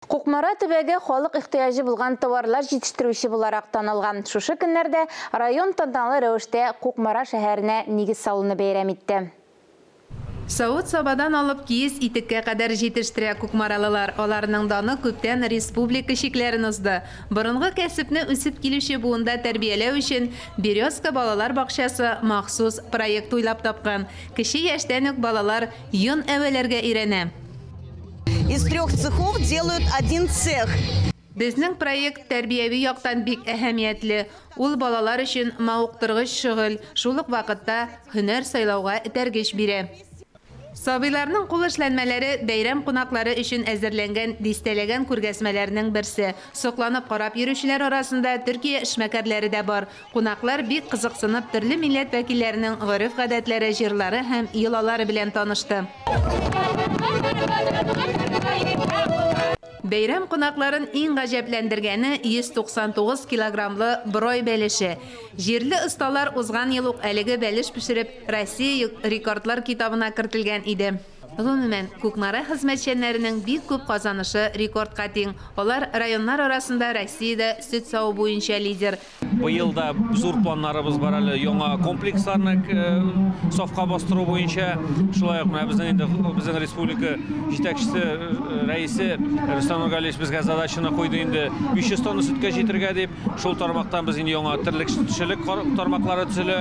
Кукмара төбәге халык ихтыяжы булган товарлар җитештерүче буларак танылган. Шушы көннәрдә район тантаналы рәвештә Кукмара шәһәренә нигез салуны бәйрәм итте. Савыт-сабадан алып киез итеккә кадәр җитештерә Кукмаралылар. Аларның даны күптән республика шикләрен узды. Борынгы кәсепне үсеп килүче буында тәрбияләү өчен Березка балалар бакчасы махсус проект уйлап тапкан. Кече яшьтән үк балалар йон әвәләргә өйрәнә. Из 3 цехов делают 1 цех. Безнең проект тәрбияви яктан бик әһәмиятле. Ул балалар өчен мавыктыргыч шөгыль, шул ук вакытта һөнәр сайлауга этәргеч бирә. Сабыйларның кул эшләнмәләре бәйрәм кунаклары өчен әзерләнгән дистәләгән күргәзмәләрнең берсе. Сокланып карап йөрүчеләр арасында Төркия эшмәкәрләре дә бар. Кунаклар бик кызыксынып төрле милләт вәкилләренең гореф-гадәтләре, җырлары һәм йолалары белән танышты. Бәйрәм кунакларын иң гаҗәпләндергәне 199 килограммлы брой бәлеше. Җирле осталар узган ел ук әлеге бәлеш пешереп Россия рекордлар китабына кертелгән иде. Гомумән, Кукмара хезмәтчәннәренең бик күп казанышы рекордка тиң. Алар районнар арасында Россиядә сөт сау буенча лидер. Быел да зур планнарыбыз бар әле, яңа комплексларны сафка бастыру буенча. Шулай ук безнең республика җитәкчесе рәисе Рөстәм Нургалиевич безгә задачаны куйды инде 500 тонна сөткә җитәргә дип. Шул тармактан без инде яңа терлекчелек тармаклары төзелә,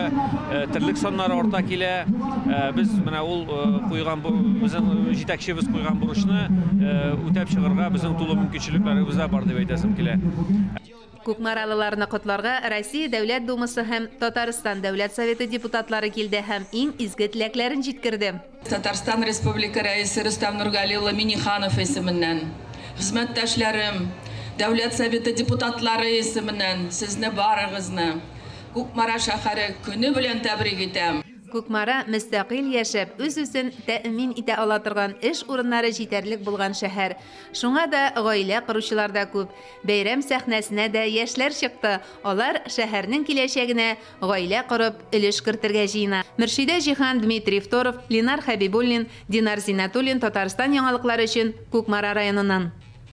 терлек саннары арта килә. Без менә ул куйган безнең җитәкчебез куйган бурычны үтәп чыгарга безнең тулы мөмкинчелекләребез бар дип әйтәсем килә. Кукмаралыларны котларга Россия Дәүләт Думасы һәм Татарстан Дәүләт Советы депутатлары килде һәм иң изге теләкләрен җиткерде. Татарстан Республика рәисе Рөстәм Нургалиевич Миниханов исеменнән, хезмәттәшләрем, Дәүләт Советы депутатлары исеменнән сезне барыгызны Кукмара шәһәре көне белән тәбрик итәм. Кукмара мөстәкыйль яшәп, үз-үзен тәэмин итә ала торган эш урыннары җитәрлек булган шәһәр. Шуңа да гаилә коручылар да күп. Бәйрәм сәхнәсенә дә яшьләр чыкты. Алар шәһәрнең киләчәгенә гаилә корып, өлеш кертергә җыена. Мөршидә Җиһан, Дмитрий Второв, Ленар Хәбибуллин, Динар Зинатуллин, Татарстан яңалыклары өчен Кукмара районыннан.